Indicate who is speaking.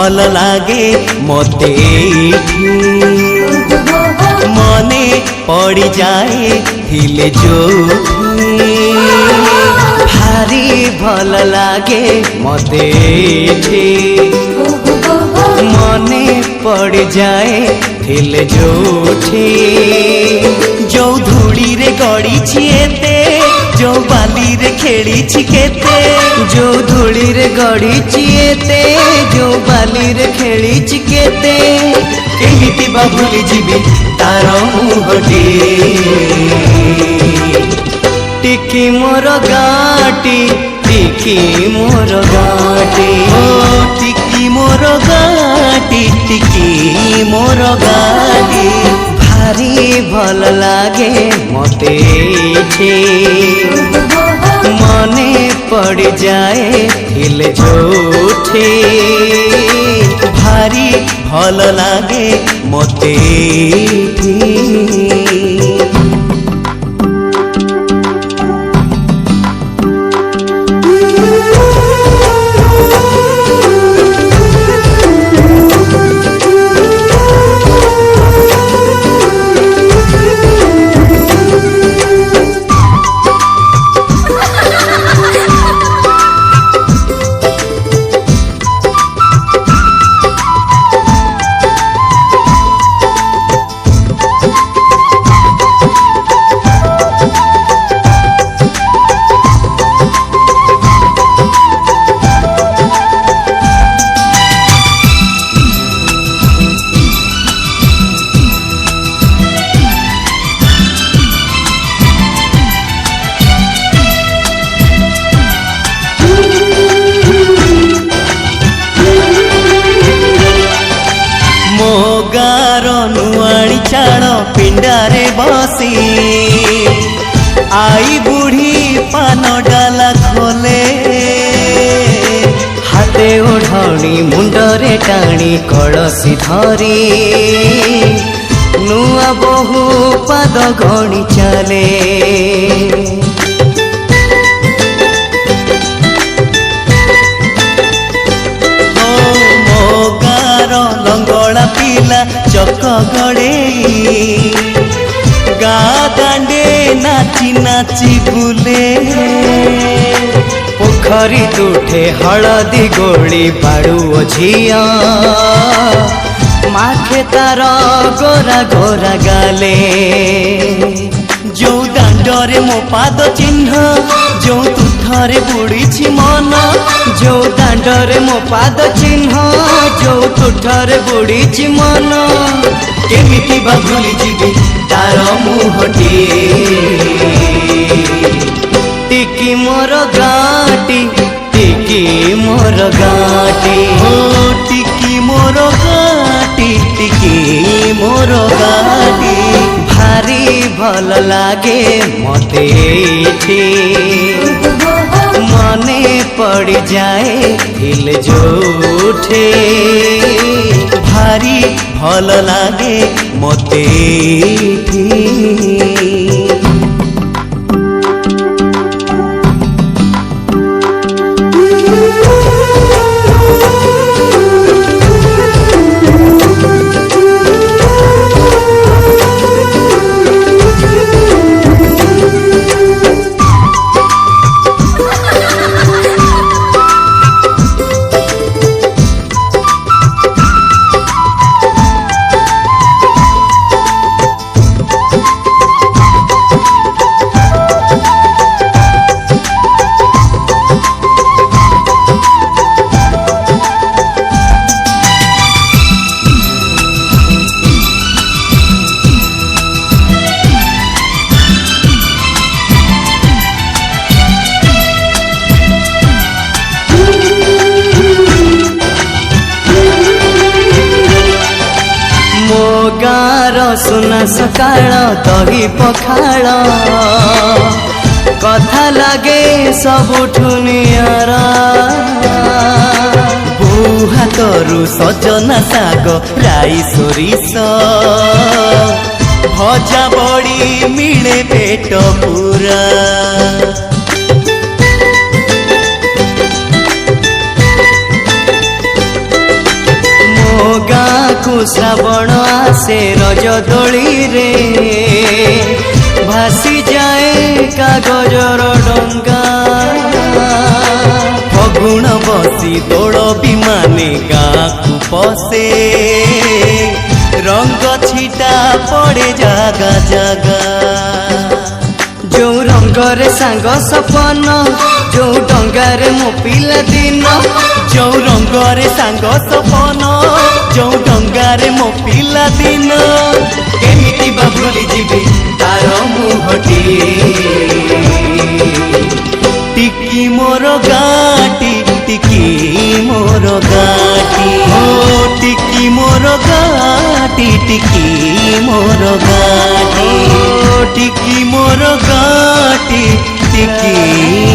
Speaker 1: भल लागे मते मने पड़ी जाए हिले जो भारी भल लागे मते मने पड़ जाए हिले जोठी जो धूड़ी रे गड़ी छिएते जो बाली रे खेली छिकेते जो धूड़ी रे गड़ी छिएते जो बाली रे खेली छिकेते केमिति बा भूली जीवी तार मुहटी टिकी मोर गाटी टिकी मोर गाटी टिकी मोर गाटी टिकी मोर गाटी भारी भल लागे मते मने पड़ जाए हिले जोठे भारी भल लागे मते नुआणी चाण पिंडारे बसी आई बुढ़ी पान डाला खोले हाथे ओढ़णी मुंडरे टाणी कलसी धरी नुआ बहु पाद गणी चले लंगड़ा पिला चक गड़े गा दांडे नाची नाची बुले पोखरी तुठे हलदी गोली बाड़ू झिया माखे तार गोरा गोरा गाले जो दांडरे मो पाद चिन्ह जो तुठरे बुड़ी मन जो दांडरे मो पाद चिन्ह जो तुठरे बुड़ी मन केमिति बा भूली जीवी तार मुहटी टिकी मोर गाटी टिकी मोर गाटी टिकी मोर गाटी टिकी मोर गाटी भारी भल लागे मते मने पड़ जाए हिल जोठे भारी भल लागे मते सुना सकाळ दही पखाळ कथा लगे सबुठु नियारा बो हाथरू सजना साग राई सोरिष भजा बड़ी मिले पेट पूरा पाखु श्रावण आसे रज दोली रे भासी जाए कागजर डंगा फगुण बसी दौड़ विमाने गाँ को पसे रंग छिटा पड़े जागा जागा जो रंगरे सांग सपन जो डंगारे मो पिला दिन जो रंगरे सांग सपन जो डंगारे मो पिला दिन केमिति बा भूली जीवी तार मुहटी टिकी मोर गाटी टिकी मोर गाटी हो टिकी मोर गाटी टिकी मोर गाटी टिकी मोर गाटी टिकी